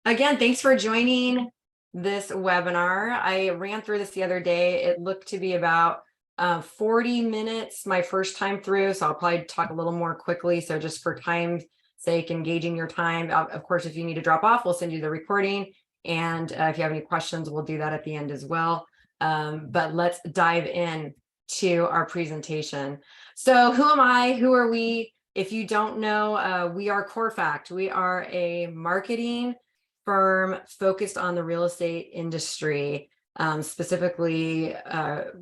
Again, thanks for joining this webinar. I ran through this the other day. It looked to be about 40 minutes my first time through, so I'll probably talk a little more quickly. So just for time's sake, engaging your time. Of course, if you need to drop off, we'll send you the recording. And if you have any questions, we'll do that at the end as well. But let's dive in to our presentation. So who am I? Who are we? If you don't know, we are CoreFact. We are a marketing firm focused on the real estate industry, specifically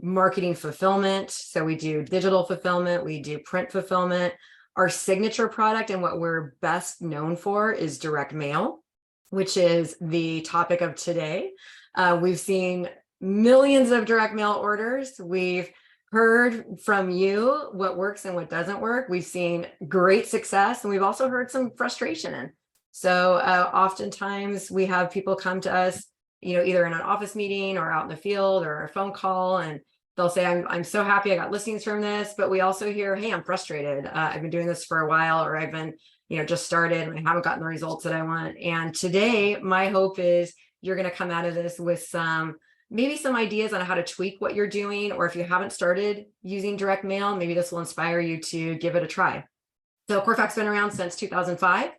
marketing fulfillment. So we do digital fulfillment, we do print fulfillment. Our signature product and what we're best known for is direct mail, which is the topic of today. We've seen millions of direct mail orders. We've heard from you what works and what doesn't work. We've seen great success, and we've also heard some frustration. So oftentimes we have people come to us, either in an office meeting or out in the field or a phone call, and they'll say, I'm so happy I got listings from this, but we also hear, hey, I'm frustrated. I've been doing this for a while, or I've been, just started and I haven't gotten the results that I want. And today, my hope is you're going to come out of this with maybe some ideas on how to tweak what you're doing, or if you haven't started using direct mail, maybe this will inspire you to give it a try. So CoreFact's been around since 2005.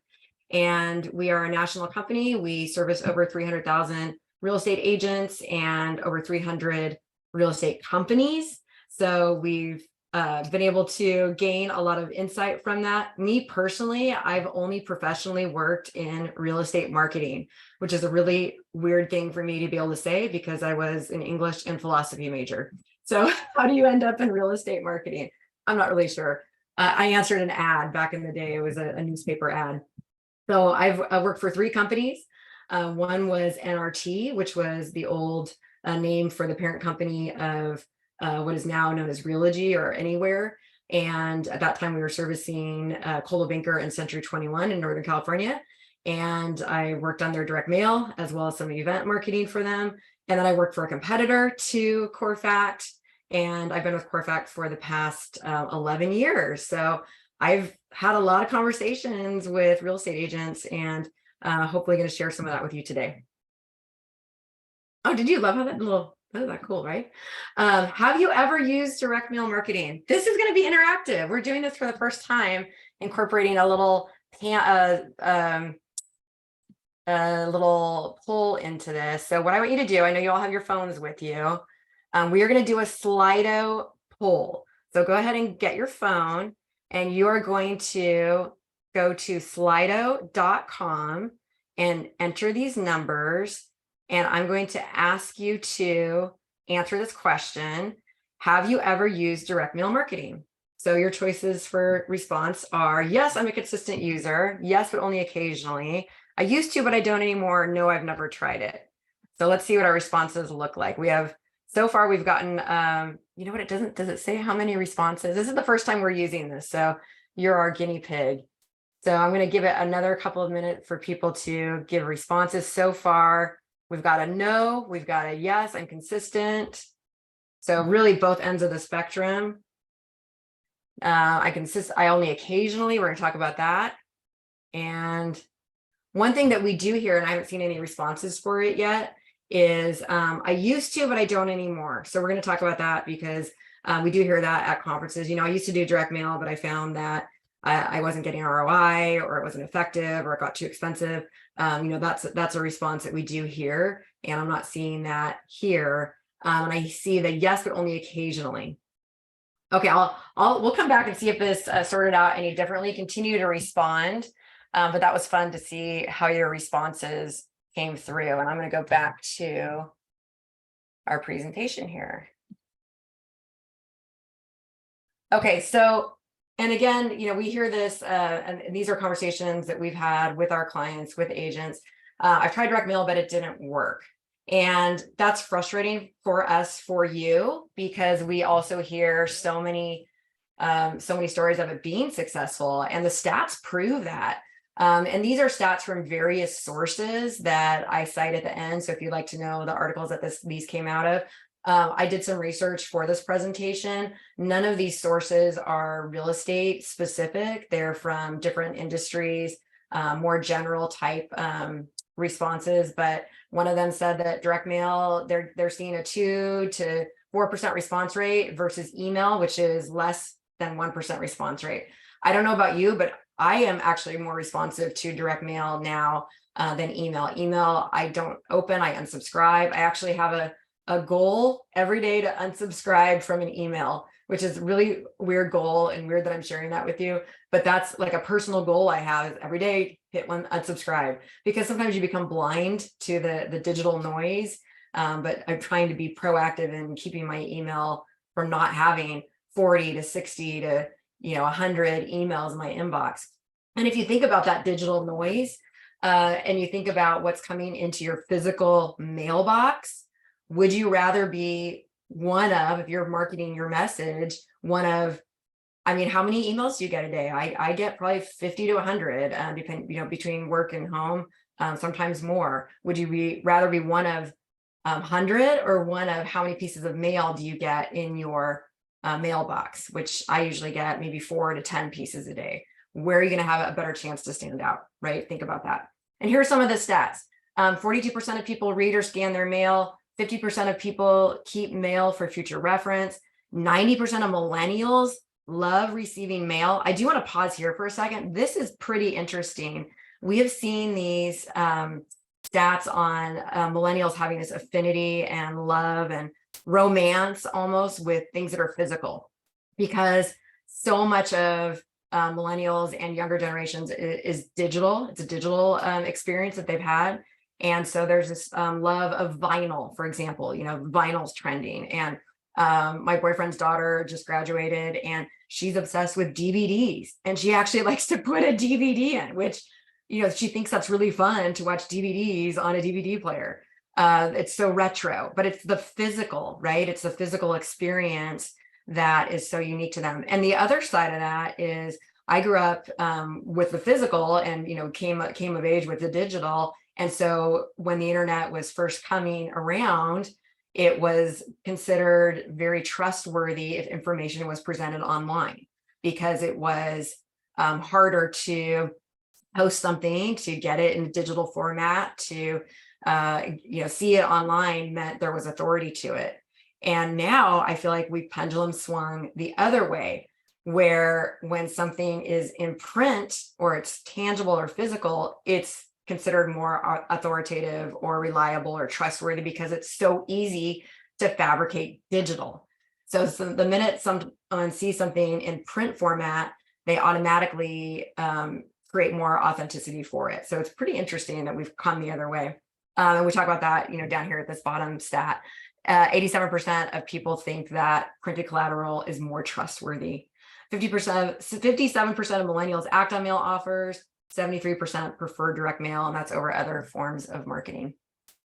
And we are a national company. We service over 300,000 real estate agents and over 300 real estate companies. So we've been able to gain a lot of insight from that. Me personally, I've only professionally worked in real estate marketing, which is a really weird thing for me to be able to say because I was an English and philosophy major. So how do you end up in real estate marketing? I'm not really sure. I answered an ad back in the day. It was a newspaper ad. So I've worked for 3 companies. One was NRT, which was the old name for the parent company of what is now known as Realogy or Anywhere. And at that time, we were servicing Coldwell Banker and Century 21 in Northern California. And I worked on their direct mail as well as some event marketing for them. And then I worked for a competitor to CoreFact. And I've been with CoreFact for the past 11 years. So I've had a lot of conversations with real estate agents, and hopefully going to share some of that with you today. Oh, did you love how that that cool, right? Have you ever used direct mail marketing? This is going to be interactive. We're doing this for the first time, incorporating a little poll into this. So what I want you to do, I know you all have your phones with you. We are going to do a Slido poll. So go ahead and get your phone. And you are going to go to slido.com and enter these numbers. And I'm going to ask you to answer this question. Have you ever used direct mail marketing? So your choices for response are, yes, I'm a consistent user. Yes, but only occasionally. I used to, but I don't anymore. No, I've never tried it. So let's see what our responses look like. So far, we've gotten, you know what, does it say how many responses? This is the first time we're using this, so you're our guinea pig. So I'm going to give it another couple of minutes for people to give responses. So far, we've got a no, we've got a yes, I'm consistent. So really both ends of the spectrum. I only occasionally, we're going to talk about that. And one thing that we do here, and I haven't seen any responses for it yet, is I used to, but I don't anymore. So we're going to talk about that because we do hear that at conferences. I used to do direct mail, but I found that I wasn't getting ROI, or it wasn't effective, or it got too expensive. That's a response that we do hear, and I'm not seeing that here. And I see the yes, but only occasionally. Okay, we'll come back and see if this sorted out any differently. Continue to respond, but that was fun to see how your responses came through. And I'm going to go back to our presentation here. Okay, so, and again, we hear this, and these are conversations that we've had with our clients, with agents. I've tried direct mail, but it didn't work. And that's frustrating for us, for you, because we also hear so many stories of it being successful, and the stats prove that. And these are stats from various sources that I cite at the end. So if you'd like to know the articles that these came out of, I did some research for this presentation. None of these sources are real estate specific. They're from different industries, more general type responses, but one of them said that direct mail, they're seeing a 2 to 4% response rate versus email, which is less than 1% response rate. I don't know about you, but I am actually more responsive to direct mail now than email. Email, I don't open, I unsubscribe. I actually have a goal every day to unsubscribe from an email, which is really weird goal and weird that I'm sharing that with you. But that's like a personal goal I have, is every day hit one unsubscribe, because sometimes you become blind to the digital noise. But I'm trying to be proactive in keeping my email from not having 40 to 60 to 100 emails in my inbox. And if you think about that digital noise, and you think about what's coming into your physical mailbox, would you rather be one of, if you're marketing your message, one of, I mean, how many emails do you get a day? I get probably 50 to 100, between work and home, sometimes more. Would you rather be one of 100, or one of how many pieces of mail do you get in your mailbox, which I usually get maybe 4 to 10 pieces a day? Where are you going to have a better chance to stand out, right? Think about that. And here are some of the stats. 42% of people read or scan their mail. 50% of people keep mail for future reference. 90% of millennials love receiving mail. I do want to pause here for a second. This is pretty interesting. We have seen these stats on millennials having this affinity and love and romance almost with things that are physical, because so much of millennials and younger generations is digital. It's a digital experience that they've had. And so there's this love of vinyl, for example. Vinyl's trending. And my boyfriend's daughter just graduated and she's obsessed with DVDs. And she actually likes to put a DVD in, which, she thinks that's really fun to watch DVDs on a DVD player. It's so retro, but it's the physical, right? It's the physical experience that is so unique to them. And the other side of that is I grew up with the physical and, came of age with the digital. And so when the internet was first coming around, it was considered very trustworthy if information was presented online, because it was harder to post something, to get it in digital format, to see it online meant there was authority to it. And now I feel like we pendulum swung the other way, where when something is in print or it's tangible or physical, it's considered more authoritative or reliable or trustworthy because it's so easy to fabricate digital. So the minute someone sees something in print format, they automatically create more authenticity for it. So it's pretty interesting that we've come the other way. And we talk about that, down here at this bottom stat. 87% of people think that printed collateral is more trustworthy. 57% of millennials act on mail offers. 73% prefer direct mail, and that's over other forms of marketing.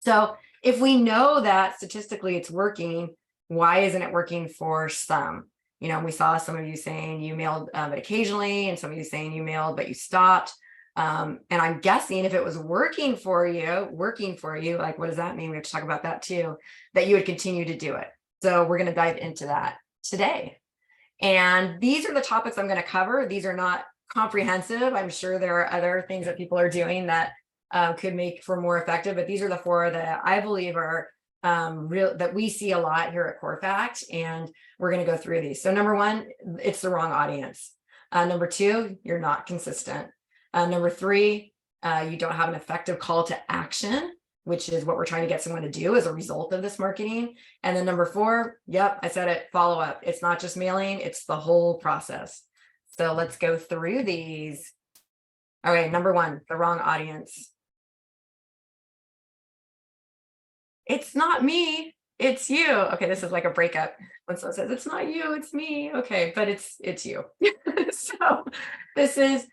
So if we know that statistically it's working, why isn't it working for some? We saw some of you saying you mailed but occasionally, and some of you saying you mailed but you stopped. And I'm guessing if it was working for you, like, what does that mean? We have to talk about that too, that you would continue to do it. So we're going to dive into that today. And these are the topics I'm going to cover. These are not comprehensive. I'm sure there are other things that people are doing that could make for more effective, but these are the 4 that I believe are real, that we see a lot here at CoreFact, and we're going to go through these. So number 1, it's the wrong audience. Number 2, you're not consistent. Number 3, you don't have an effective call to action, which is what we're trying to get someone to do as a result of this marketing. And then number 4, yep, I said it, follow up. It's not just mailing, it's the whole process. So let's go through these. All right, number 1, the wrong audience. It's not me, it's you. Okay, this is like a breakup when someone says, it's not you, it's me. Okay, but it's you. So this is,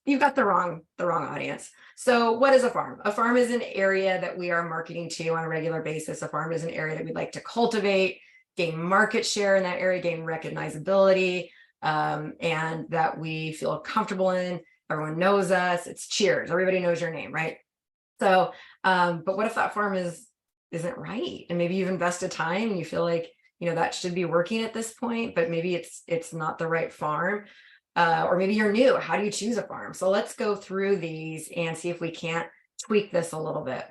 you've got the wrong audience. So what is a farm? A farm is an area that we are marketing to on a regular basis. A farm is an area that we'd like to cultivate, gain market share in that area, gain recognizability, and that we feel comfortable in. Everyone knows us. It's cheers. Everybody knows your name, right? So, but what if that farm isn't right? And maybe you've invested time and you feel like, that should be working at this point, but maybe it's not the right farm. Or maybe you're new. How do you choose a farm? So let's go through these and see if we can't tweak this a little bit.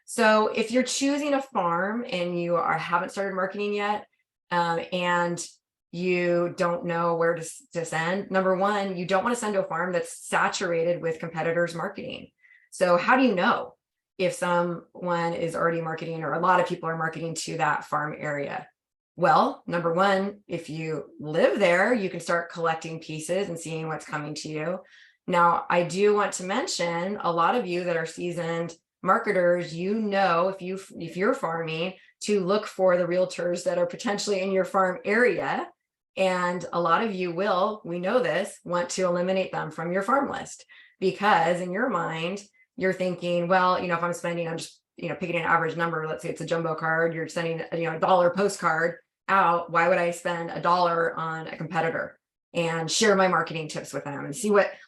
So if you're choosing a farm and you haven't started marketing yet, and you don't know where to send, number one, you don't want to send to a farm that's saturated with competitors marketing. So how do you know if someone is already marketing or a lot of people are marketing to that farm area? Well, number one, if you live there, you can start collecting pieces and seeing what's coming to you. Now, I do want to mention a lot of you that are seasoned marketers, if you're farming, to look for the realtors that are potentially in your farm area. And a lot of you will, we know this, want to eliminate them from your farm list, because in your mind, you're thinking, well, if I'm spending, I'm just, picking an average number, let's say it's a jumbo card, you're sending, a dollar postcard out. Why would I spend $1 on a competitor and share my marketing tips with them and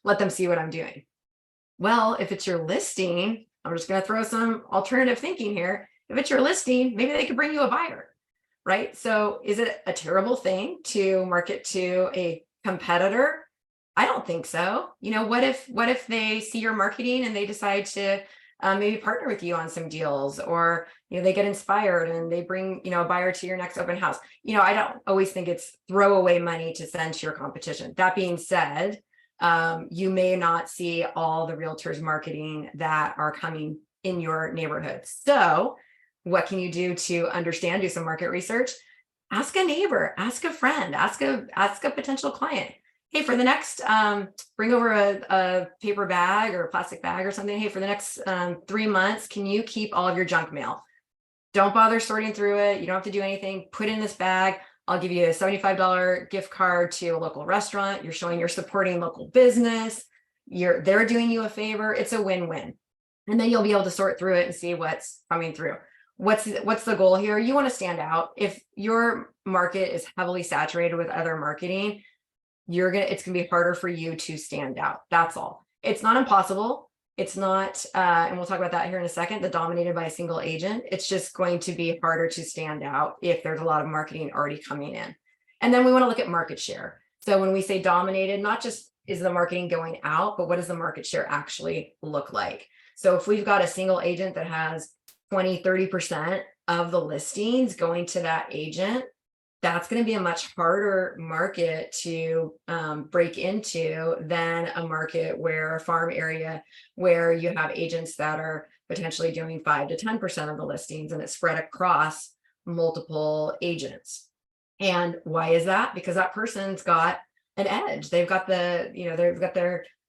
let them see what I'm doing? Well, if it's your listing, I'm just going to throw some alternative thinking here. If it's your listing, maybe they could bring you a buyer, right? So is it a terrible thing to market to a competitor? I don't think so. What if they see your marketing and they decide to maybe partner with you on some deals, or they get inspired and they bring a buyer to your next open house? I don't always think it's throwaway money to send to your competition. That being said, you may not see all the realtors marketing that are coming in your neighborhood. So what can you do to understand? Do some market research. Ask a neighbor, ask a friend, ask a potential client. Hey, for the next, bring over a paper bag or a plastic bag or something. Hey, for the next 3 months, can you keep all of your junk mail? Don't bother sorting through it. You don't have to do anything. Put in this bag. I'll give you a $75 gift card to a local restaurant. You're showing you're supporting local business. They're doing you a favor. It's a win-win. And then you'll be able to sort through it and see what's coming through. What's the goal here? You want to stand out. If your market is heavily saturated with other marketing, it's gonna be harder for you to stand out. That's all. It's not impossible. It's not, and we'll talk about that here in a second, dominated by a single agent. It's just going to be harder to stand out if there's a lot of marketing already coming in. And then we want to look at market share. So when we say dominated, not just is the marketing going out, but what does the market share actually look like? So if we've got a single agent that has 20-30% of the listings going to that agent, that's going to be a much harder market to break into than a market where a farm area where you have agents that are potentially doing 5 to 10% of the listings, and it's spread across multiple agents. And why is that? Because that person's got an edge. They've got their,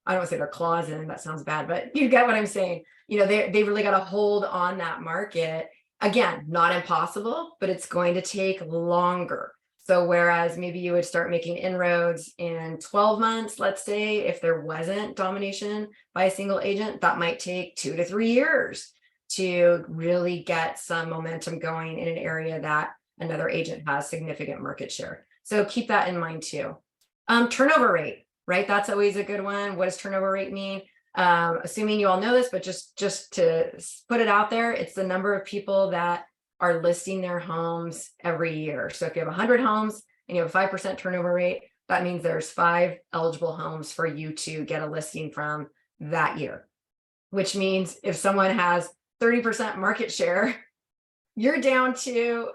I don't want to say their claws in, that sounds bad, but you get what I'm saying. They really got a hold on that market. Again, not impossible, but it's going to take longer. So whereas maybe you would start making inroads in 12 months, let's say, if there wasn't domination by a single agent, that might take 2 to 3 years to really get some momentum going in an area that another agent has significant market share. So keep that in mind too. Turnover rate, right? That's always a good one. What does turnover rate mean? Assuming you all know this, but just to put it out there, it's the number of people that are listing their homes every year. So if you have 100 homes and you have a 5% turnover rate, that means there's 5 eligible homes for you to get a listing from that year, which means if someone has 30% market share, you're down to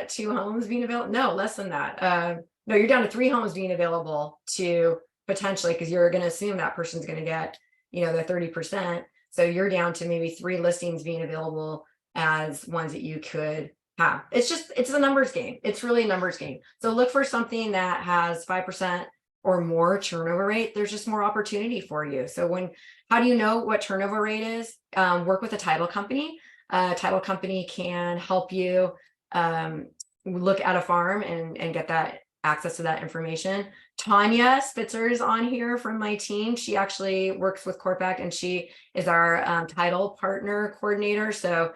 2 homes being available? No, less than that. No, you're down to 3 homes being available to potentially, because you're going to assume that person's going to get the 30%. So you're down to maybe 3 listings being available as ones that you could have. It's a numbers game. It's really a numbers game. So look for something that has 5% or more turnover rate. There's just more opportunity for you. So how do you know what turnover rate is? Work with a title company. Title company can help you look at a farm and get that access to that information. Tanya Spitzer is on here from my team. She actually works with Corpac, and she is our title partner coordinator. So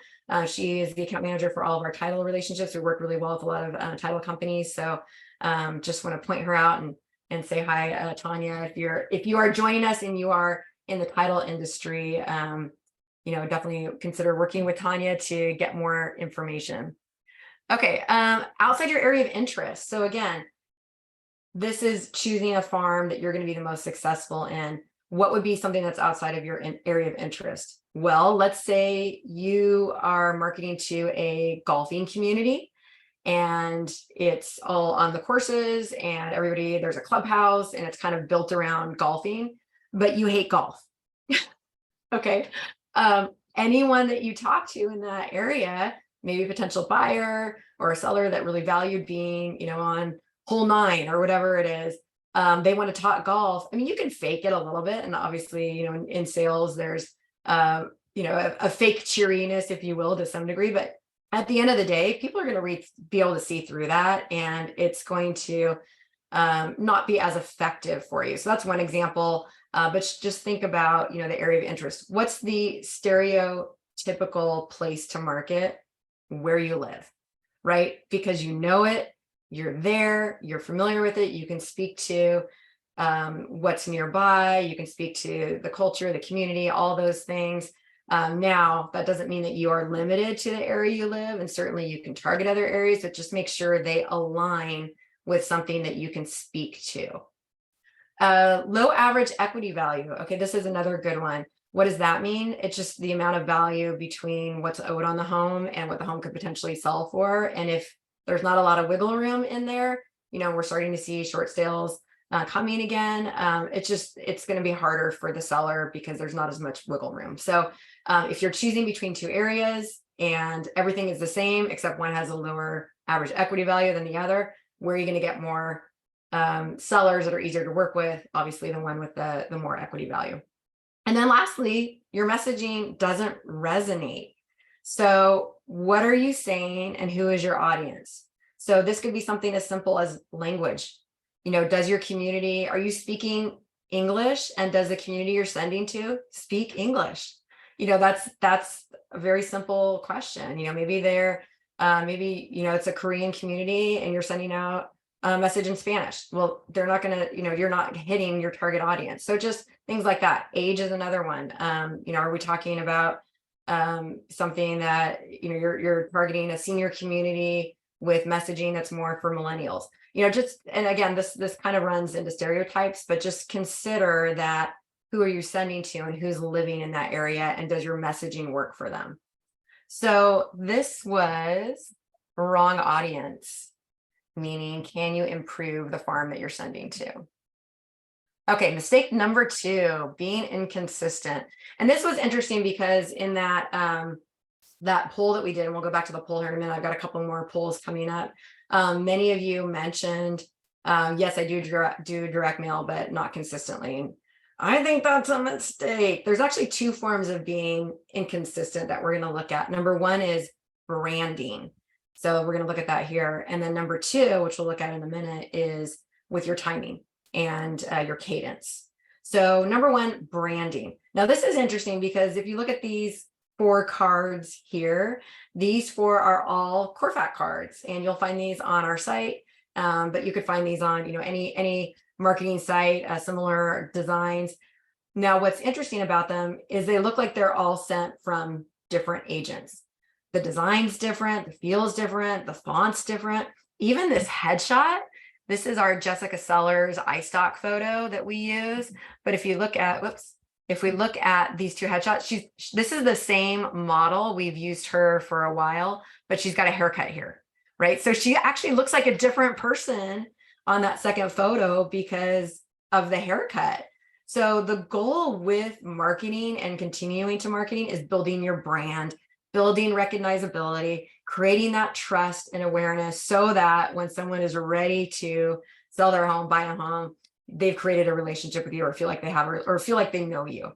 she is the account manager for all of our title relationships. We work really well with a lot of title companies. So just want to point her out and say hi, Tanya. If you are joining us and you are in the title industry, definitely consider working with Tanya to get more information. Okay, outside your area of interest. So again, this is choosing a farm that you're going to be the most successful in. What would be something that's outside of your area of interest? Well, let's say you are marketing to a golfing community and it's all on the courses and everybody, there's a clubhouse and it's kind of built around golfing, but you hate golf. Okay. Anyone that you talk to in that area, maybe a potential buyer or a seller that really valued being, on hole 9 or whatever it is, they want to talk golf. I mean, you can fake it a little bit. And obviously, in sales, there's, a fake cheeriness, if you will, to some degree. But at the end of the day, people are going to be able to see through that. And it's going to not be as effective for you. So that's one example. But just think about, the area of interest. What's the stereotypical place to market? Where you live, right? Because you know it, you're there, you're familiar with it, you can speak to what's nearby, you can speak to the culture, the community, all those things. Now, that doesn't mean that you are limited to the area you live, and certainly you can target other areas, but just make sure they align with something that you can speak to. Low average equity value. Okay, this is another good one. What does that mean? It's just the amount of value between what's owed on the home and what the home could potentially sell for. And if there's not a lot of wiggle room in there, we're starting to see short sales coming again. It's going to be harder for the seller because there's not as much wiggle room. So if you're choosing between two areas and everything is the same, except one has a lower average equity value than the other, where are you going to get more sellers that are easier to work with? Obviously, the one with the more equity value. And then lastly, your messaging doesn't resonate. So what are you saying and who is your audience? So this could be something as simple as language. Does your community, are you speaking English, and does the community you're sending to speak English? That's a very simple question. Maybe it's a Korean community and you're sending out a message in Spanish. Well, they're not going to, you're not hitting your target audience. So just things like that. Age is another one. Are we talking about something that, you're targeting a senior community with messaging that's more for millennials? And again, this kind of runs into stereotypes, but just consider that who are you sending to and who's living in that area, and does your messaging work for them? So this was wrong audience, meaning can you improve the farm that you're sending to? Okay, mistake number 2, being inconsistent. And this was interesting because in that that poll that we did, and we'll go back to the poll here in a minute, I've got a couple more polls coming up. Many of you mentioned, yes, I do direct mail, but not consistently. And I think that's a mistake. There's actually 2 forms of being inconsistent that we're going to look at. Number 1 is branding. So we're going to look at that here. And then number 2, which we'll look at in a minute, is with your timing and your cadence. So number 1, branding. Now this is interesting because if you look at these 4 cards here, these 4 are all Corfac cards, and you'll find these on our site. But you could find these on, any marketing site, similar designs. Now, what's interesting about them is they look like they're all sent from different agents. The design's different, the feel's different, the font's different. Even this headshot, this is our Jessica Sellers iStock photo that we use. But if you look at, if we look at these 2 headshots, this is the same model. We've used her for a while, but she's got a haircut here, right? So she actually looks like a different person on that second photo because of the haircut. So the goal with marketing and continuing to marketing is building your brand, building recognizability, creating that trust and awareness so that when someone is ready to sell their home, buy a home, they've created a relationship with you, or feel like they have, or feel like they know you.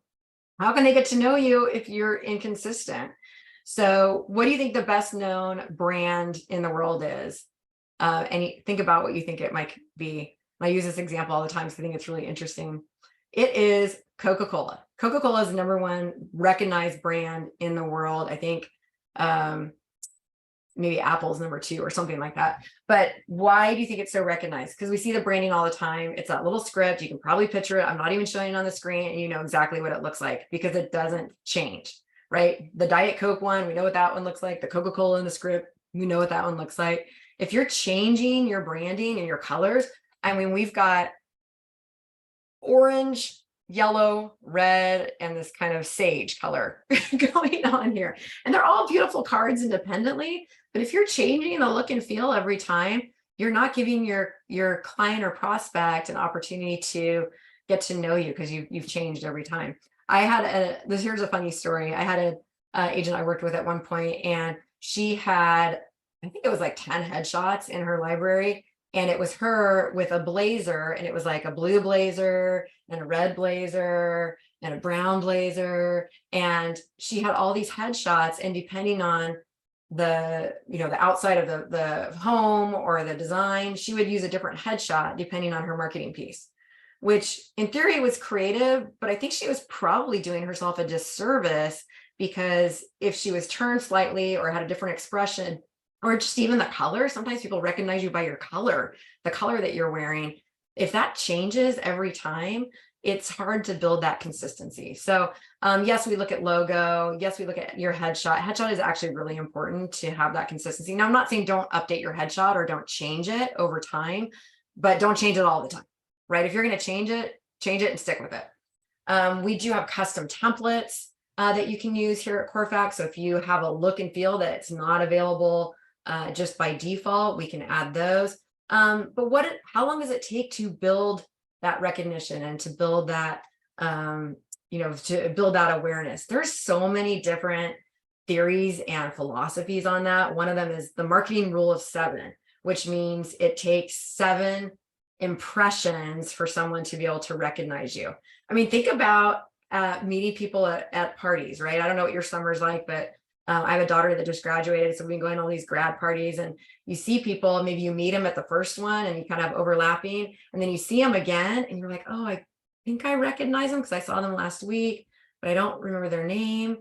How can they get to know you if you're inconsistent? So what do you think the best known brand in the world is? And think about what you think it might be. I use this example all the time because I think it's really interesting. It is Coca-Cola. Coca-Cola is the number 1 recognized brand in the world. I think maybe Apple's number 2 or something like that. But why do you think it's so recognized? Because we see the branding all the time. It's that little script. You can probably picture it. I'm not even showing it on the screen, and you know exactly what it looks like because it doesn't change, right? The Diet Coke one, we know what that one looks like. The Coca-Cola in the script, we know what that one looks like. If you're changing your branding and your colors, I mean, we've got orange, yellow, red, and this kind of sage color going on here. And they're all beautiful cards independently, but if you're changing the look and feel every time, you're not giving your client or prospect an opportunity to get to know you because you've changed every time. Here's a funny story. I had a agent I worked with at one point, and she had, I think it was like 10 headshots in her library, and it was her with a blazer, and it was like a blue blazer and a red blazer and a brown blazer, and she had all these headshots, and depending on the outside of the home or the design, she would use a different headshot depending on her marketing piece, which in theory was creative, but I think she was probably doing herself a disservice, because if she was turned slightly or had a different expression, or just even the color, sometimes people recognize you by your color, the color that you're wearing. If that changes every time, it's hard to build that consistency. So yes, we look at logo. Yes, we look at your headshot. Headshot is actually really important to have that consistency. Now, I'm not saying don't update your headshot or don't change it over time, but don't change it all the time, right? If you're going to change it and stick with it. We do have custom templates that you can use here at Corefax. So if you have a look and feel that it's not available just by default, we can add those. But how long does it take to build that recognition and to build that, to build that awareness? There's so many different theories and philosophies on that. One of them is the marketing rule of 7, which means it takes 7 impressions for someone to be able to recognize you. I mean, think about meeting people at parties, right? I don't know what your summer's like, but I have a daughter that just graduated, so we've been going to all these grad parties, and you see people, maybe you meet them at the first one and you kind of have overlapping, and then you see them again and you're like, oh, I think I recognize them because I saw them last week, but I don't remember their name.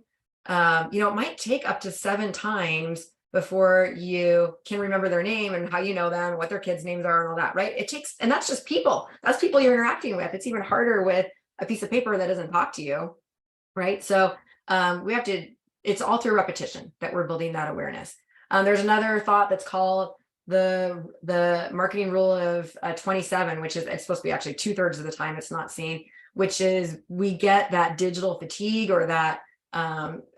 It might take up to 7 times before you can remember their name and how you know them, what their kids' names are and all that, right? And that's just people. That's people you're interacting with. It's even harder with a piece of paper that doesn't talk to you, right? So it's all through repetition that we're building that awareness. There's another thought that's called the marketing rule of 27, which is, it's supposed to be actually 2/3 of the time it's not seen, which is we get that digital fatigue or that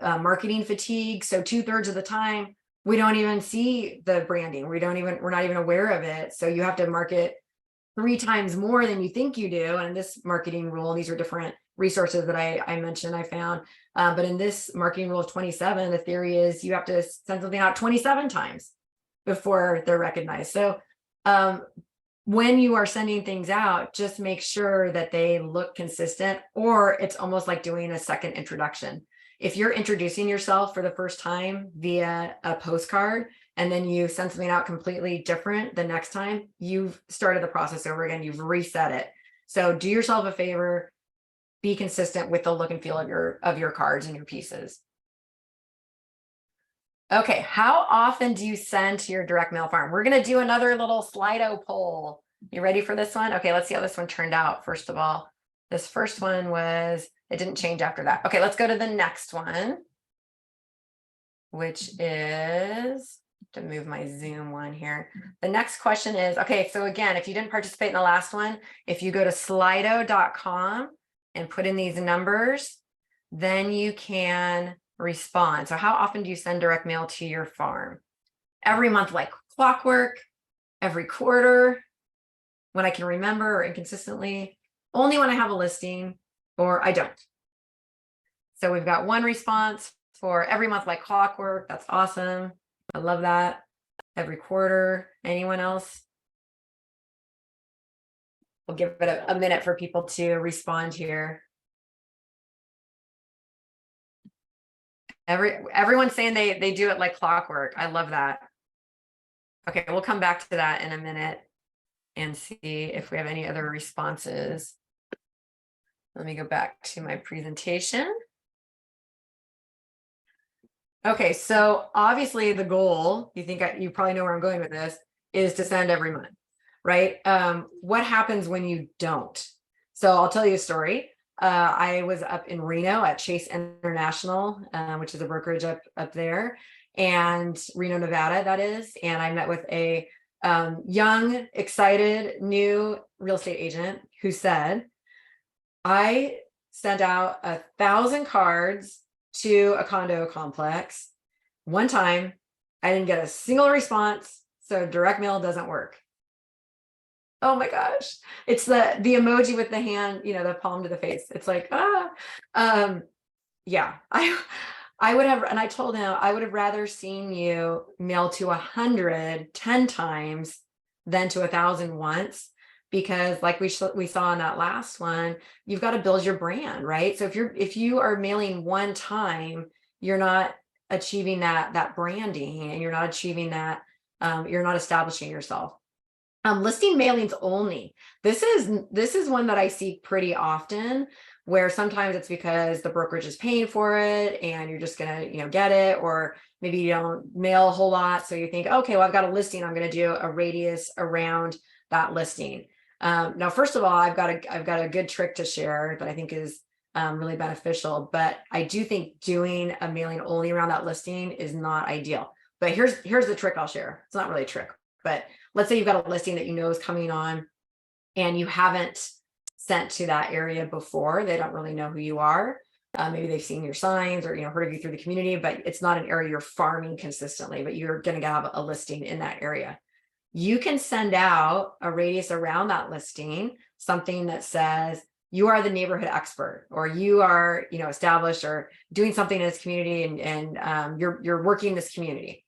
marketing fatigue. So 2/3 of the time we don't even see the branding. We're not even aware of it. So you have to market 3 times more than you think you do. And this marketing rule, these are different resources that I mentioned, I found. But in this marketing rule of 27, the theory is you have to send something out 27 times before they're recognized. So when you are sending things out, just make sure that they look consistent, or it's almost like doing a second introduction. If you're introducing yourself for the first time via a postcard, and then you send something out completely different the next time, you've started the process over again, you've reset it. So do yourself a favor, be consistent with the look and feel of your cards and your pieces. Okay, how often do you send to your direct mail farm? We're going to do another little Slido poll. You ready for this one? Okay, let's see how this one turned out. First of all, this first one it didn't change after that. Okay, let's go to the next one, which is, to move my Zoom one here. The next question is, okay, so again, if you didn't participate in the last one, if you go to slido.com and put in these numbers, then you can respond. So how often do you send direct mail to your farm? Every month like clockwork, every quarter, when I can remember, or inconsistently, only when I have a listing, or I don't. So we've got one response for every month like clockwork. That's awesome. I love that. Every quarter. Anyone else? We'll give it a minute for people to respond here. Everyone's saying they do it like clockwork. I love that. Okay, we'll come back to that in a minute and see if we have any other responses. Let me go back to my presentation. Okay, so obviously the goal, you probably know where I'm going with this, is to send every month, right? What happens when you don't? So I'll tell you a story. I was up in Reno at Chase International, which is a brokerage up there, and Reno, Nevada, that is. And I met with a young, excited, new real estate agent who said, I sent out 1,000 cards to a condo complex. One time, I didn't get a single response, so direct mail doesn't work. Oh my gosh. It's the emoji with the hand, the palm to the face. It's like, yeah, I would have, and I told him I would have rather seen you mail to 100 10 times than to 1,000 once, because like we saw in that last one, you've got to build your brand, right? So if you are mailing one time, you're not achieving that branding, and you're not achieving that, you're not establishing yourself. Listing mailings only. This is one that I see pretty often, where sometimes it's because the brokerage is paying for it and you're just gonna, get it, or maybe you don't mail a whole lot. So you think, okay, well, I've got a listing, I'm gonna do a radius around that listing. Now, first of all, I've got a good trick to share that I think is really beneficial, but I do think doing a mailing only around that listing is not ideal. But here's the trick I'll share. It's not really a trick, but let's say you've got a listing that is coming on and you haven't sent to that area before. They don't really know who you are. Maybe they've seen your signs or heard of you through the community, but it's not an area you're farming consistently, but you're going to have a listing in that area. You can send out a radius around that listing, something that says you are the neighborhood expert, or you are established or doing something in this community, and you're working this community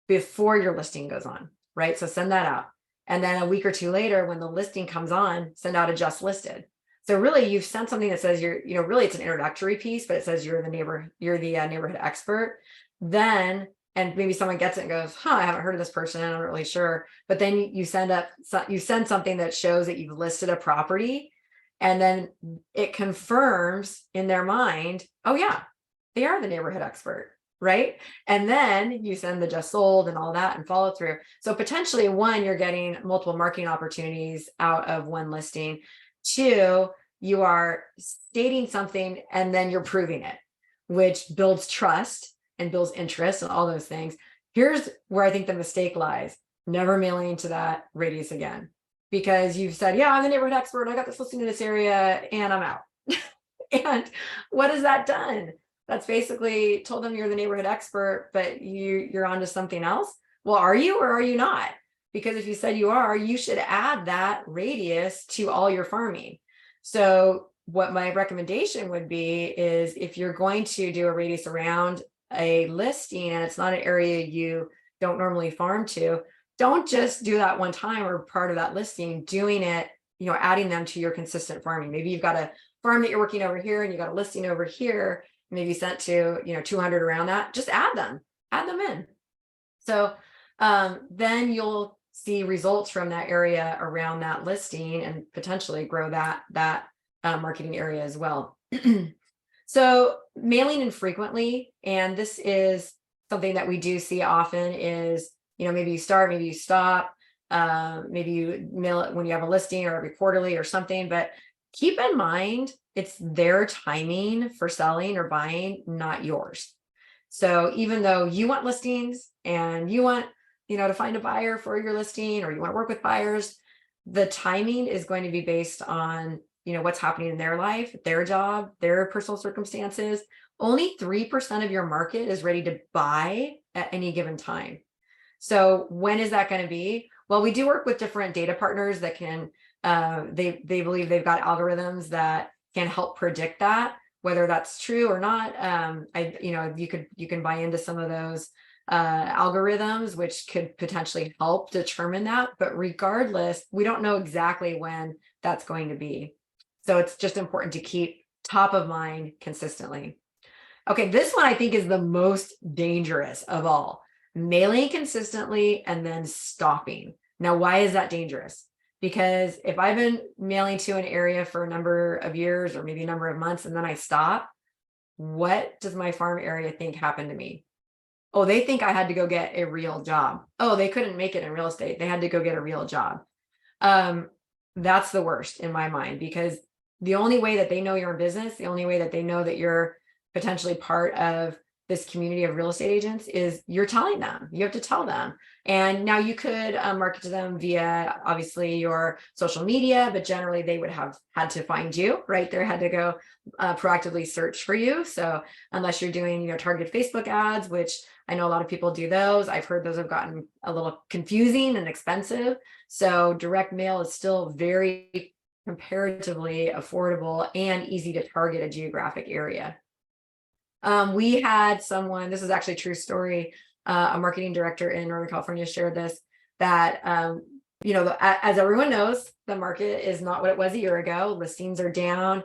before your listing goes on. Right? So send that out. And then a week or two later, when the listing comes on, send out a just listed. So really you've sent something that says really it's an introductory piece, but it says you're the neighborhood expert. Then, and maybe someone gets it and goes, I haven't heard of this person, I'm not really sure. But then you send something that shows that you've listed a property, and then it confirms in their mind, oh yeah, they are the neighborhood expert. Right? And then you send the just sold and all that and follow through. So potentially, one, you're getting multiple marketing opportunities out of one listing. Two, you are stating something and then you're proving it, which builds trust and builds interest and all those things. Here's where I think the mistake lies: never mailing to that radius again, because you've said, yeah, I'm the neighborhood expert, I got this listing in this area, and I'm out. And what has that done? That's basically told them you're the neighborhood expert, but you're onto something else. Well, are you or are you not? Because if you said you are, you should add that radius to all your farming. So what my recommendation would be is, if you're going to do a radius around a listing and it's not an area you don't normally farm to, don't just do that one time or part of that listing, doing it, adding them to your consistent farming. Maybe you've got a farm that you're working over here and you got a listing over here, maybe sent to 200 around that. Just add them in. So then you'll see results from that area around that listing and potentially grow that marketing area as well. So mailing infrequently, and this is something that we do see often, is maybe you start, maybe you stop, maybe you mail it when you have a listing or every quarterly or something, but keep in mind, it's their timing for selling or buying, not yours. So even though you want listings and you want, to find a buyer for your listing, or you want to work with buyers, the timing is going to be based on, what's happening in their life, their job, their personal circumstances. Only 3% of your market is ready to buy at any given time. So when is that going to be? Well, we do work with different data partners that can, they believe they've got algorithms that can help predict that, whether that's true or not. You can buy into some of those algorithms, which could potentially help determine that. But regardless, we don't know exactly when that's going to be. So it's just important to keep top of mind consistently. Okay, this one I think is the most dangerous of all: mailing consistently and then stopping. Now, why is that dangerous? Because if I've been mailing to an area for a number of years or maybe a number of months and then I stop, what does my farm area think happened to me? Oh, they think I had to go get a real job. Oh, they couldn't make it in real estate, they had to go get a real job. That's the worst in my mind, because the only way that they know you're in business, the only way that they know that you're potentially part of this community of real estate agents is you're telling them, you have to tell them. And now you could market to them via obviously your social media, but generally they would have had to find you, right? They had to go proactively search for you. So unless you're doing, targeted Facebook ads, which I know a lot of people do those. I've heard those have gotten a little confusing and expensive. So direct mail is still very comparatively affordable and easy to target a geographic area. We had someone, this is actually a true story, a marketing director in Northern California shared this, that, as everyone knows, the market is not what it was a year ago. Listings are down,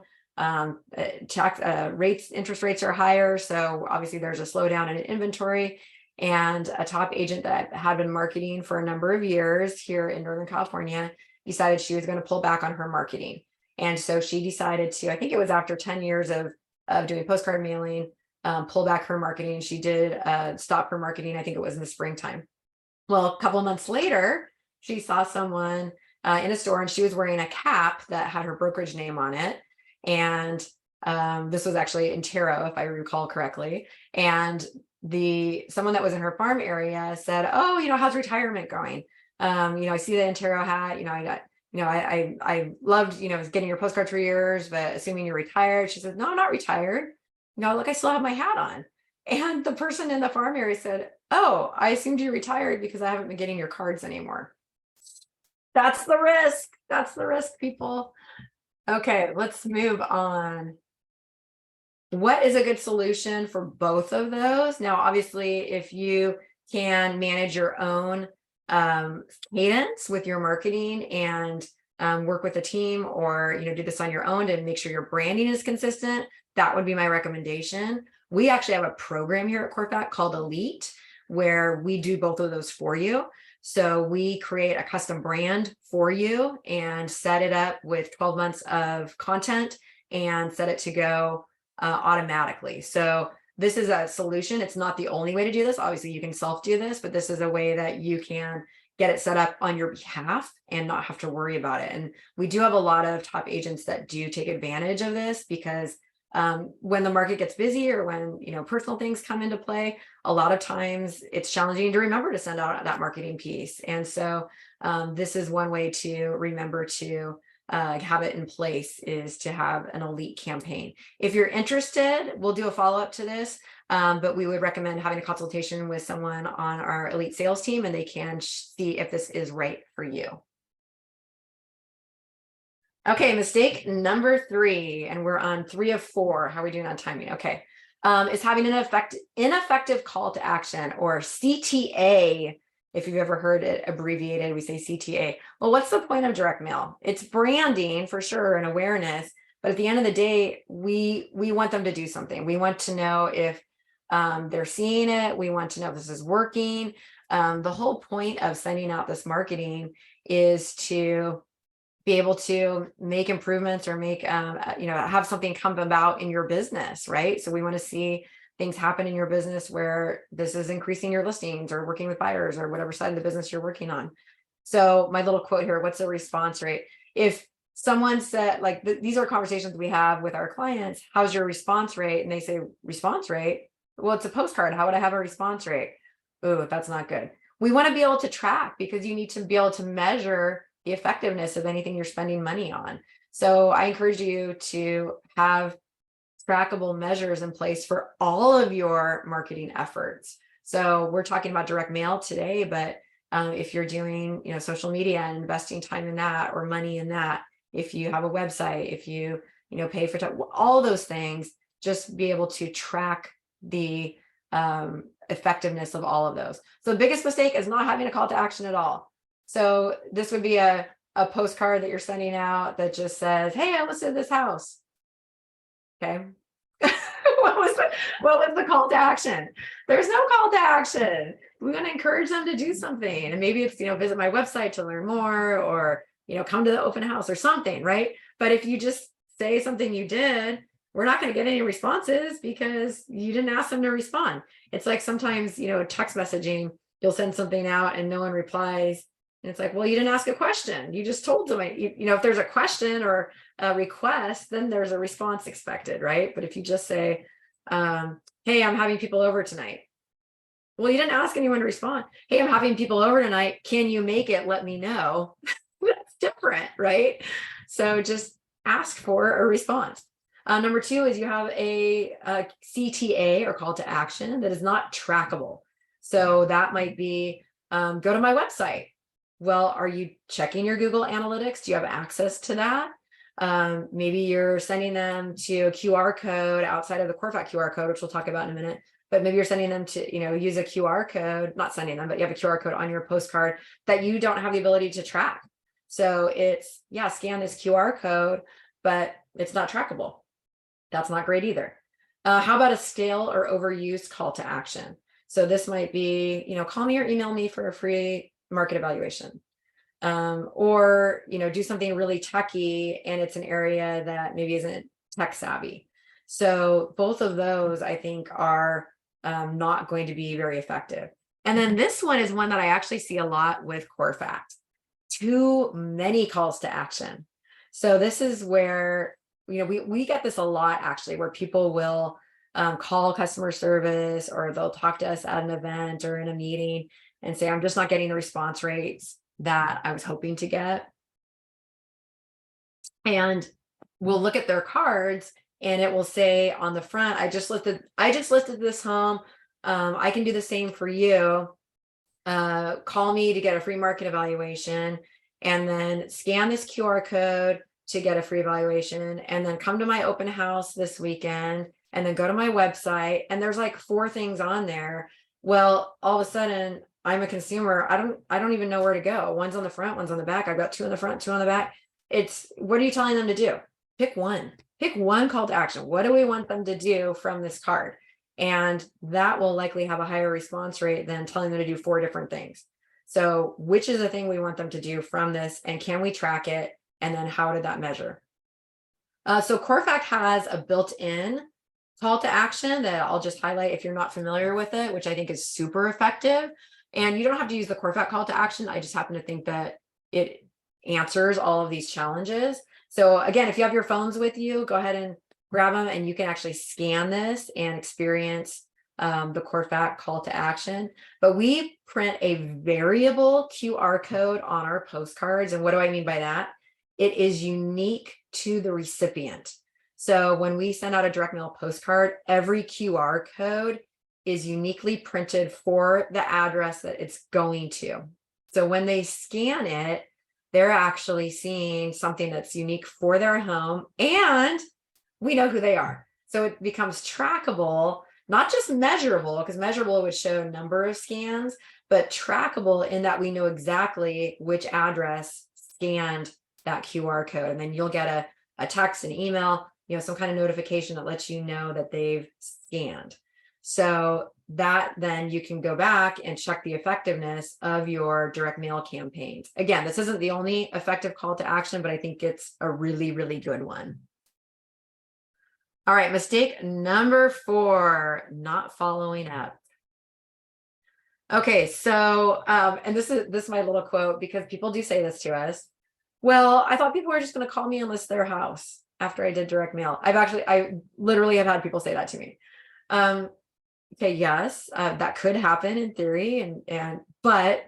interest rates are higher. So obviously there's a slowdown in inventory. And a top agent that had been marketing for a number of years here in Northern California decided she was going to pull back on her marketing. And so she decided to, I think it was after 10 years of doing postcard mailing, pull back her marketing. She did stop her marketing. I think it was in the springtime. Well, a couple of months later, she saw someone in a store and she was wearing a cap that had her brokerage name on it. And this was actually in Taro, if I recall correctly. And someone that was in her farm area said, "Oh, how's retirement going? I see the Intero hat, I loved, getting your postcards for years, but assuming you're retired." She said, "No, I'm not retired. Look, I still have my hat on." And the person in the farm area said, "Oh, I assumed you retired because I haven't been getting your cards anymore." That's the risk. That's the risk, people. Okay, let's move on. What is a good solution for both of those? Now, obviously, if you can manage your own cadence with your marketing and work with a team, or do this on your own and make sure your branding is consistent, that would be my recommendation. We actually have a program here at CoreFact called Elite, where we do both of those for you. So we create a custom brand for you and set it up with 12 months of content and set it to go automatically. So this is a solution. It's not the only way to do this. Obviously, you can self-do this, but this is a way that you can get it set up on your behalf and not have to worry about it. And we do have a lot of top agents that do take advantage of this because when the market gets busy or when personal things come into play, a lot of times it's challenging to remember to send out that marketing piece. And so this is one way to remember to have it in place, is to have an Elite campaign. If you're interested, we'll do a follow-up to this, but we would recommend having a consultation with someone on our Elite sales team, and they can see if this is right for you. Okay, mistake number 3, and we're on 3 of 4. How are we doing on timing? Okay, is having an ineffective call to action, or CTA. If you've ever heard it abbreviated, we say CTA. Well, what's the point of direct mail? It's branding for sure and awareness, but at the end of the day, we want them to do something. We want to know if they're seeing it. We want to know if this is working. The whole point of sending out this marketing is to be able to make improvements or make, have something come about in your business, right? So we want to see things happen in your business where this is increasing your listings or working with buyers or whatever side of the business you're working on. So my little quote here, what's the response rate? If someone said, like, these are conversations we have with our clients, how's your response rate? And they say, response rate? Well, it's a postcard. How would I have a response rate? Ooh, that's not good. We want to be able to track, because you need to be able to measure the effectiveness of anything you're spending money on. So I encourage you to have trackable measures in place for all of your marketing efforts. So we're talking about direct mail today, but if you're doing, social media and investing time in that or money in that, if you have a website, if you, pay for all those things, just be able to track the effectiveness of all of those. So the biggest mistake is not having a call to action at all. So this would be a postcard that you're sending out that just says, "Hey, I listed this house." Okay. What was the call to action? There's no call to action. We want to encourage them to do something. And maybe it's, visit my website to learn more, or, come to the open house or something, right? But if you just say something you did, we're not going to get any responses because you didn't ask them to respond. It's like sometimes, text messaging, you'll send something out and no one replies. And it's like, well, you didn't ask a question. You just told them, if there's a question or a request, then there's a response expected, right? But if you just say, Hey, I'm having people over tonight. Well, you didn't ask anyone to respond. Hey, I'm having people over tonight. Can you make it? Let me know. That's different, right? So just ask for a response. Number two is you have a CTA or call to action that is not trackable. So that might be go to my website. Well, are you checking your Google Analytics? Do you have access to that? Maybe you're sending them to a QR code outside of the Corfac QR code, which we'll talk about in a minute. But maybe you're sending them to, use a QR code, not sending them, but you have a QR code on your postcard that you don't have the ability to track. So it's, scan this QR code, but it's not trackable. That's not great either. How about a stale or overused call to action? So this might be, call me or email me for a free market evaluation. Or, do something really techy and it's an area that maybe isn't tech savvy. So both of those I think are not going to be very effective. And then this one is one that I actually see a lot with Corfac. Too many calls to action. So this is where, we get this a lot actually, where people will call customer service or they'll talk to us at an event or in a meeting and say, I'm just not getting the response rates that I was hoping to get. And we'll look at their cards and it will say on the front, I just listed this home. I can do the same for you. Call me to get a free market evaluation and then scan this QR code to get a free evaluation and then come to my open house this weekend and then go to my website. And there's like 4 things on there. Well, all of a sudden I'm a consumer. I don't even know where to go. One's on the front, one's on the back. I've got 2 on the front, 2 on the back. What are you telling them to do? Pick one call to action. What do we want them to do from this card? And that will likely have a higher response rate than telling them to do 4 different things. So which is the thing we want them to do from this, and can we track it? And then how did that measure? So Corfac has a built-in call to action that I'll just highlight if you're not familiar with it, which I think is super effective. And you don't have to use the Corfac call to action. I just happen to think that it answers all of these challenges. So again, if you have your phones with you, go ahead and grab them and you can actually scan this and experience the Corfac call to action. But we print a variable QR code on our postcards. And what do I mean by that? It is unique to the recipient. So when we send out a direct mail postcard, every QR code is uniquely printed for the address that it's going to. So when they scan it, they're actually seeing something that's unique for their home and we know who they are. So it becomes trackable, not just measurable, because measurable would show number of scans, but trackable in that we know exactly which address scanned that QR code. And then you'll get a text, an email, some kind of notification that lets you know that they've scanned. So that then you can go back and check the effectiveness of your direct mail campaigns. Again, this isn't the only effective call to action, but I think it's a really, really good one. All right, mistake number 4, not following up. Okay, so, and this is my little quote because people do say this to us. Well, I thought people were just going to call me and list their house after I did direct mail. I literally have had people say that to me. Okay, yes, that could happen in theory, but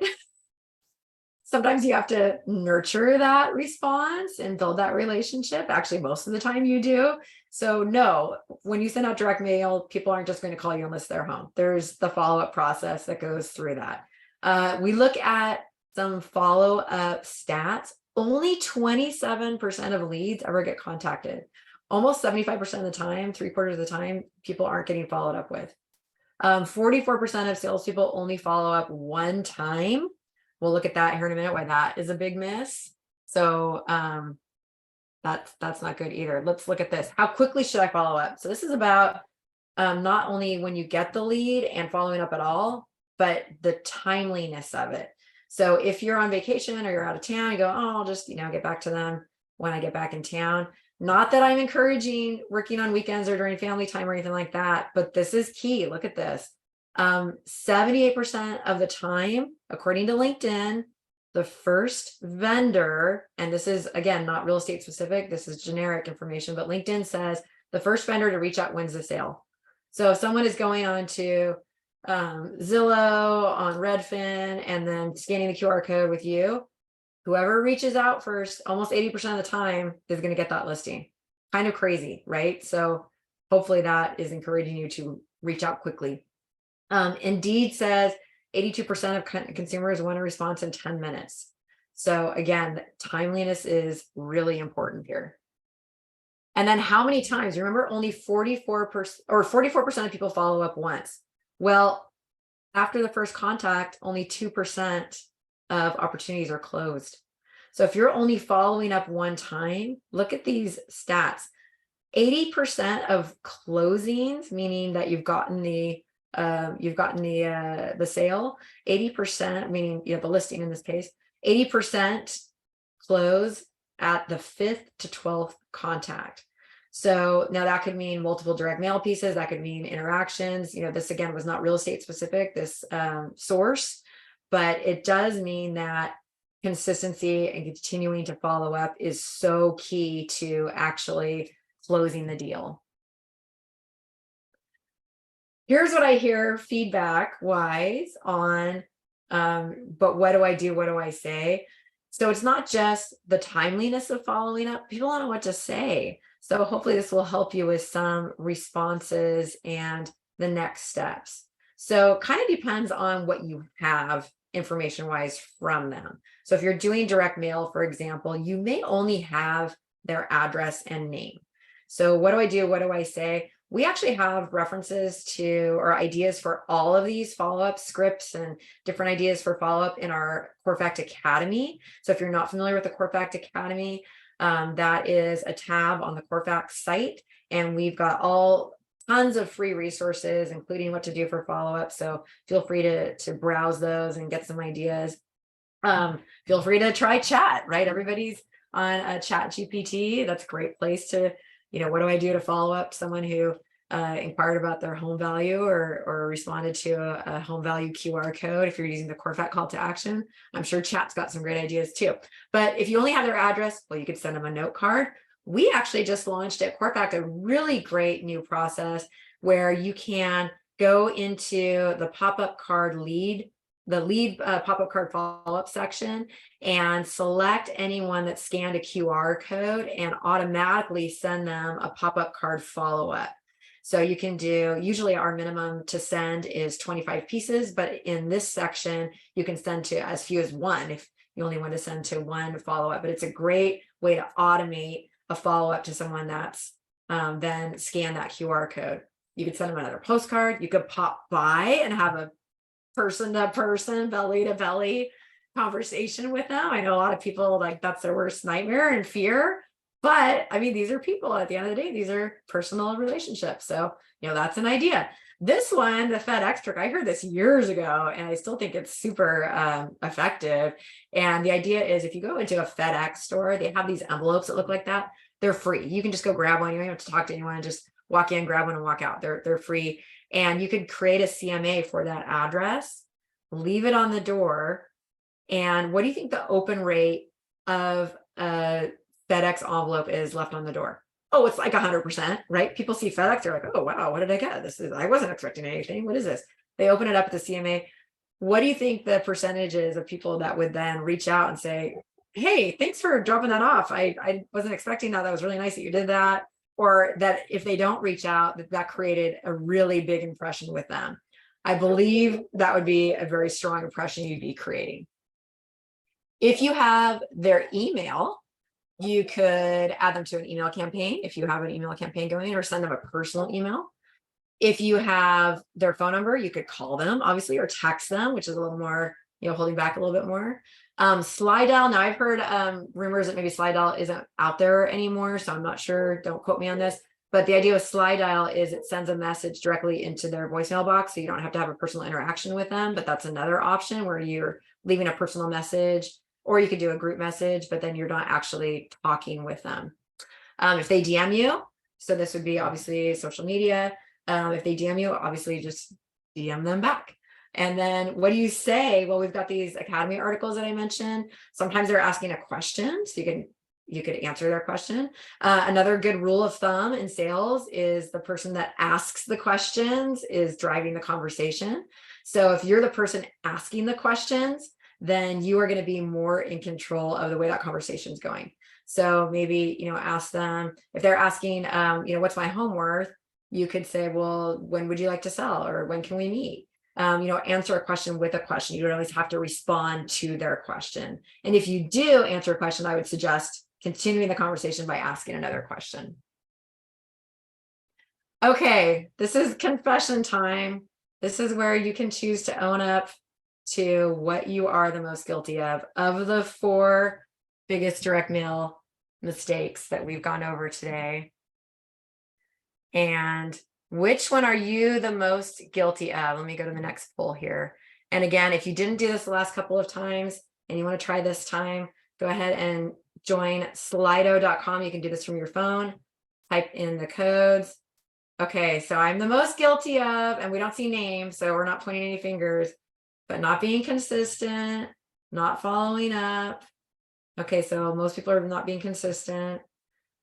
sometimes you have to nurture that response and build that relationship. Actually, most of the time you do. So no, when you send out direct mail, people aren't just going to call you and list their home. There's the follow-up process that goes through that. We look at some follow-up stats. Only 27% of leads ever get contacted. Almost 75% of the time, 3/4 of the time, people aren't getting followed up with. 44% of salespeople only follow up 1 time. We'll look at that here in a minute, why that is a big miss. So that's not good either. Let's look at this. How quickly should I follow up? So this is about not only when you get the lead and following up at all, but the timeliness of it. So if you're on vacation or you're out of town, you go, oh, I'll just, get back to them when I get back in town. Not that I'm encouraging working on weekends or during family time or anything like that, but this is key. Look at this. 78% of the time, according to LinkedIn, the first vendor, and this is, again, not real estate specific, this is generic information, but LinkedIn says the first vendor to reach out wins the sale. So if someone is going on to Zillow, on Redfin, and then scanning the QR code with you, whoever reaches out first, almost 80% of the time is going to get that listing. Kind of crazy, right? So hopefully that is encouraging you to reach out quickly. Indeed says 82% of consumers want a response in 10 minutes. So again, timeliness is really important here. And then how many times? Remember, only 44% or 44% of people follow up once. Well, after the first contact, only 2% of opportunities are closed. So if you're only following up one time, look at these stats. 80% of closings, meaning that you've gotten the sale. 80%, meaning the listing in this case. 80% close at the 5th to 12th contact. So now that could mean multiple direct mail pieces. That could mean interactions. This again was not real estate specific, this source, but it does mean that consistency and continuing to follow up is so key to actually closing the deal. Here's what I hear feedback wise on, but what do I do? What do I say? So it's not just the timeliness of following up. People don't know what to say. So hopefully this will help you with some responses and the next steps. So kind of depends on what you have information wise from them. So if you're doing direct mail, for example, you may only have their address and name. So what do I do? What do I say? We actually have references to or ideas for all of these follow-up scripts and different ideas for follow-up in our CoreFact Academy. So if you're not familiar with the CoreFact Academy, that is a tab on the CoreFact site, and we've got tons of free resources, including what to do for follow-up. So feel free to browse those and get some ideas. Feel free to try chat, right? Everybody's on a ChatGPT. That's a great place to, what do I do to follow up someone who inquired about their home value or responded to a home value QR code? If you're using the CoreFact call to action, I'm sure chat's got some great ideas too. But if you only have their address, well, you could send them a note card. We actually just launched at CoreFact a really great new process where you can go into the pop-up card lead pop-up card follow-up section and select anyone that scanned a QR code and automatically send them a pop-up card follow-up. So you can do, usually our minimum to send is 25 pieces, but in this section, you can send to as few as one if you only want to send to one follow-up. But it's a great way to automate a follow-up to someone that's then scan that QR code. You could send them another postcard. You could pop by and have a person-to-person, belly-to-belly conversation with them. I know a lot of people that's their worst nightmare and fear, but I mean, these are people at the end of the day. These are personal relationships. So, that's an idea. This one, the FedEx trick, I heard this years ago, and I still think it's super effective. And the idea is if you go into a FedEx store, they have these envelopes that look like that. They're free. You can just go grab one. You don't have to talk to anyone. Just walk in, grab one, and walk out. They're free. And you could create a CMA for that address, leave it on the door. And what do you think the open rate of a FedEx envelope is left on the door? Oh, it's like 100%, right? People see FedEx, they're like, oh, wow, what did I get? I wasn't expecting anything. What is this? They open it up at the CMA. What do you think the percentage is of people that would then reach out and say, hey, thanks for dropping that off. I wasn't expecting that. That was really nice that you did that. Or that if they don't reach out, that created a really big impression with them. I believe that would be a very strong impression you'd be creating. If you have their email, you could add them to an email campaign if you have an email campaign going, or send them a personal email. If you have their phone number, you could call them, obviously, or text them, which is a little more, holding back a little bit more. Slide dial. Now I've heard rumors that maybe slide dial isn't out there anymore, so I'm not sure. Don't quote me on this. But the idea with slide dial is it sends a message directly into their voicemail box, so you don't have to have a personal interaction with them. But that's another option where you're leaving a personal message, or you could do a group message, but then you're not actually talking with them. If they DM you, so this would be obviously social media. If they DM you, obviously just DM them back. And then what do you say? Well, we've got these Academy articles that I mentioned. Sometimes they're asking a question, so you can you could answer their question. Another good rule of thumb in sales is the person that asks the questions is driving the conversation. So if you're the person asking the questions, then you are going to be more in control of the way that conversation is going. So maybe, ask them if they're asking, what's my home worth? You could say, well, when would you like to sell? Or when can we meet? Answer a question with a question. You don't always have to respond to their question. And if you do answer a question, I would suggest continuing the conversation by asking another question. Okay, this is confession time. This is where you can choose to own up to what you are the most guilty of the 4 biggest direct mail mistakes that we've gone over today. And which one are you the most guilty of? Let me go to the next poll here. And again, if you didn't do this the last couple of times and you want to try this time, go ahead and join slido.com. You can do this from your phone, type in the codes. Okay, so I'm the most guilty of, and we don't see names, so we're not pointing any fingers, but not being consistent, not following up. Okay, so most people are not being consistent.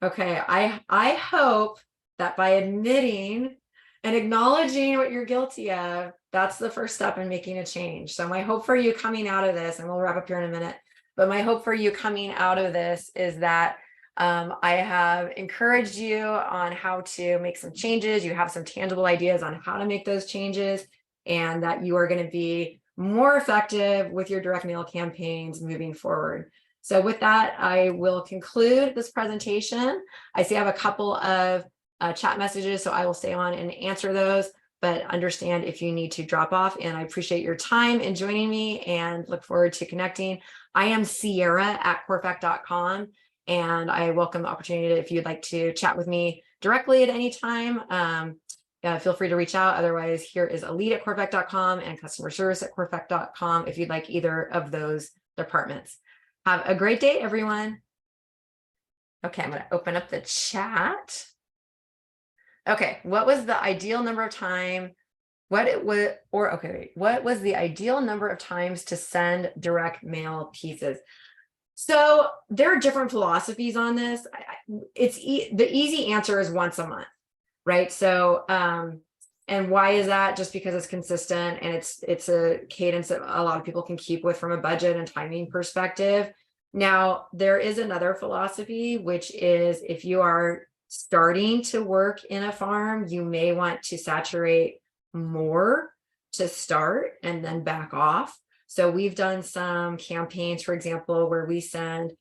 Okay, I hope that by admitting and acknowledging what you're guilty of, that's the first step in making a change. So my hope for you coming out of this, and we'll wrap up here in a minute, but my hope for you coming out of this is that I have encouraged you on how to make some changes. You have some tangible ideas on how to make those changes, and that you are going to be more effective with your direct mail campaigns moving forward. So with that, I will conclude this presentation. I see I have a couple of chat messages, so I will stay on and answer those, but understand if you need to drop off. And I appreciate your time in joining me and look forward to connecting. I am Sierra@Corfac.com, and I welcome the opportunity if you'd like to chat with me directly at any time. Feel free to reach out. Otherwise, here is Elite@Corfac.com and customer service@Corfac.com if you'd like either of those departments. Have a great day, everyone. Okay, I'm going to open up the chat. Okay, what was the ideal number of time? What was the ideal number of times to send direct mail pieces? So there are different philosophies on this. The easy answer is once a month, right? So, and why is that? Just because it's consistent and it's a cadence that a lot of people can keep with from a budget and timing perspective. Now, there is another philosophy, which is if you are starting to work in a farm, you may want to saturate more to start and then back off. So we've done some campaigns, for example, where we send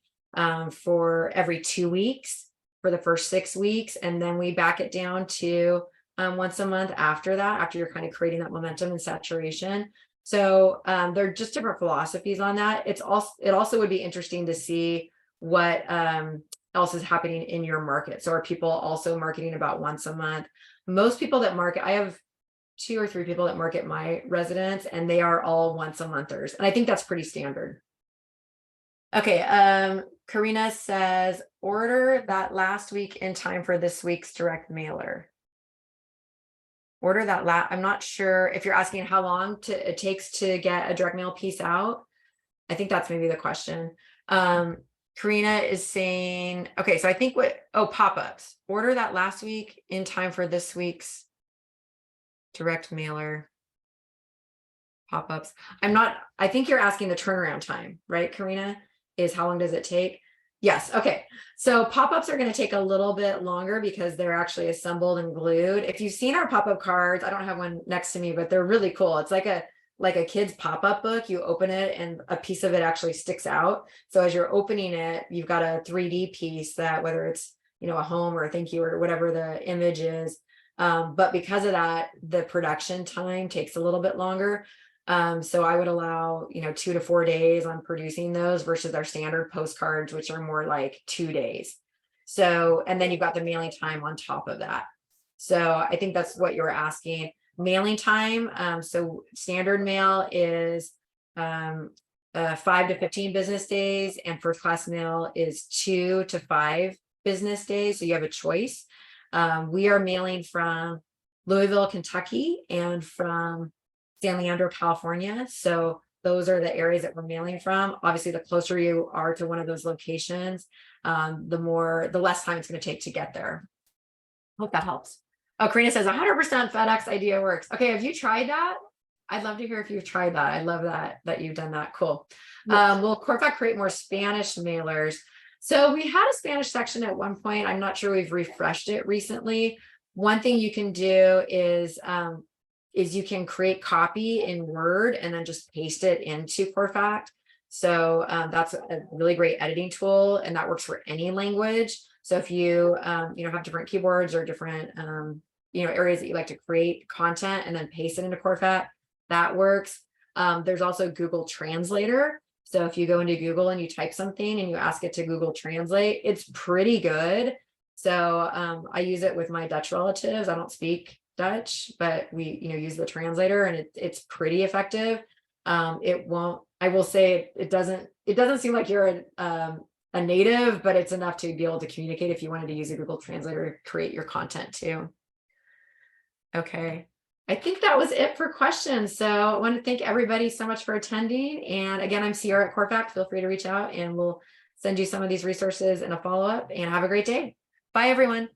for every 2 weeks for the first 6 weeks, and then we back it down to once a month after that, after you're kind of creating that momentum and saturation. So there are just different philosophies on that. It also would be interesting to see what else is happening in your market. So are people also marketing about once a month? Most people that market, I have 2 or 3 people that market my residents, and they are all once a monthers. And I think that's pretty standard. Okay, Karina says, order that last week in time for this week's direct mailer. Order that I'm not sure if you're asking how long it takes to get a direct mail piece out. I think that's maybe the question. Karina is saying, okay, so I think pop-ups. Order that last week in time for this week's direct mailer. Pop-ups. I think you're asking the turnaround time, right, Karina? Is how long does it take? Yes. Okay. So pop-ups are going to take a little bit longer because they're actually assembled and glued. If you've seen our pop-up cards, I don't have one next to me, but they're really cool. It's like a kid's pop-up book. You open it and a piece of it actually sticks out. So as you're opening it, you've got a 3D piece that, whether it's, a home or a thank you or whatever the image is. But because of that, the production time takes a little bit longer. So I would allow, 2 to 4 days on producing those versus our standard postcards, which are more like 2 days. So, and then you've got the mailing time on top of that. So I think that's what you're asking. Mailing time. So standard mail is 5 to 15 business days, and first class mail is 2 to 5 business days. So you have a choice. We are mailing from Louisville, Kentucky, and from San Leandro, California. So those are the areas that we're mailing from. Obviously, the closer you are to one of those locations, the less time it's going to take to get there. Hope that helps. Oh, Karina says 100% FedEx idea works. Okay, have you tried that? I'd love to hear if you've tried that. I love that you've done that. Cool. Yes. Will Corfac create more Spanish mailers? So we had a Spanish section at one point. I'm not sure we've refreshed it recently. One thing you can do is you can create copy in Word and then just paste it into Corfac. So that's a really great editing tool, and that works for any language. So if you have different keyboards or different areas that you like to create content and then paste it into Corfac, that works. There's also Google Translator. So if you go into Google and you type something and you ask it to Google Translate, it's pretty good. So I use it with my Dutch relatives. I don't speak Dutch, but we use the translator, and it's pretty effective. I will say it doesn't seem like you're a native, but it's enough to be able to communicate if you wanted to use a Google Translator to create your content too. Okay, I think that was it for questions. So I want to thank everybody so much for attending. And again, I'm Sierra at Corfac. Feel free to reach out and we'll send you some of these resources in a follow-up, and have a great day. Bye, everyone.